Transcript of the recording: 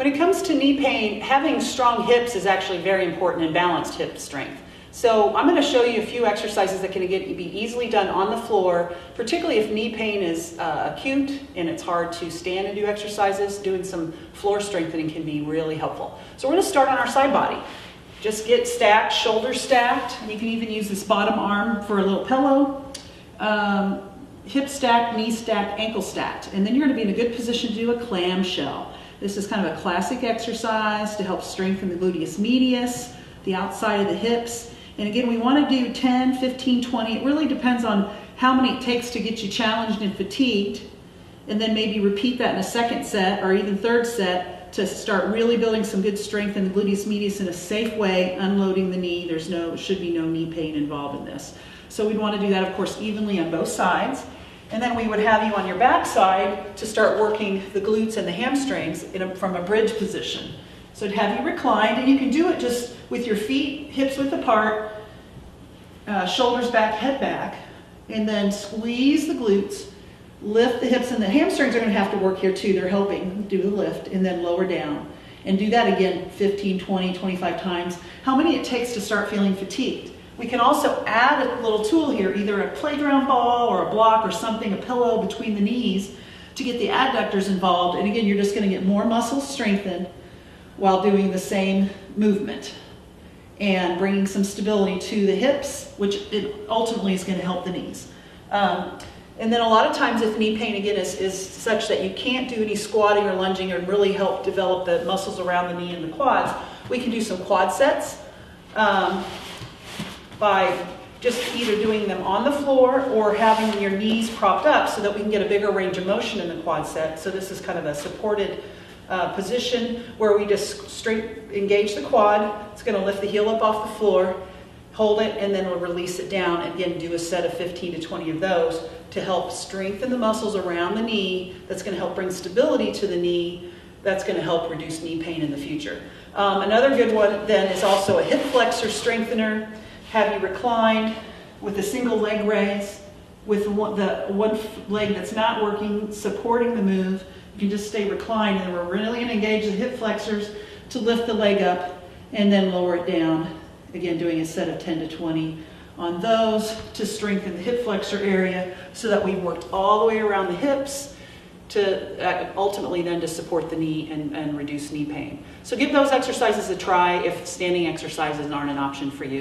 When it comes to knee pain, having strong hips is actually very important and balanced hip strength. So I'm going to show you a few exercises that can be easily done on the floor, particularly if knee pain is acute and it's hard to stand and do exercises. Doing some floor strengthening can be really helpful. So we're going to start on our side body. Just get stacked, shoulders stacked. You can even use this bottom arm for a little pillow. Hip stacked, knee stacked, ankle stacked. And then you're going to be in a good position to do a clamshell. This is kind of a classic exercise to help strengthen the gluteus medius, the outside of the hips. And again, we want to do 10, 15, 20. It really depends on how many it takes to get you challenged and fatigued. And then maybe repeat that in a second set or even third set to start really building some good strength in the gluteus medius in a safe way, unloading the knee. Should be no knee pain involved in this. So we'd want to do that, of course, evenly on both sides. And then we would have you on your back side to start working the glutes and the hamstrings from a bridge position. So to have you reclined, and you can do it just with your feet, hips width apart, shoulders back, head back, and then squeeze the glutes, lift the hips, and the hamstrings are going to have to work here too. They're helping do the lift, and then lower down. And do that again 15, 20, 25 times. How many it takes to start feeling fatigued. We can also add a little tool here, either a playground ball or a block or something, a pillow between the knees to get the adductors involved. And again, you're just going to get more muscles strengthened while doing the same movement and bringing some stability to the hips, which ultimately is going to help the knees. And then a lot of times if knee pain, again, is such that you can't do any squatting or lunging or really help develop the muscles around the knee and the quads, we can do some quad sets. By just either doing them on the floor or having your knees propped up so that we can get a bigger range of motion in the quad set. So this is kind of a supported position where we just straight engage the quad. It's going to lift the heel up off the floor, hold it, and then we'll release it down. Again, do a set of 15 to 20 of those to help strengthen the muscles around the knee. That's going to help bring stability to the knee. That's going to help reduce knee pain in the future. Another good one then is also a hip flexor strengthener. Have you reclined with a single leg raise, with the one leg that's not working, supporting the move. You can just stay reclined, and we're really going to engage the hip flexors to lift the leg up and then lower it down. Again, doing a set of 10 to 20 on those to strengthen the hip flexor area so that we've worked all the way around the hips to ultimately then to support the knee and reduce knee pain. So give those exercises a try if standing exercises aren't an option for you.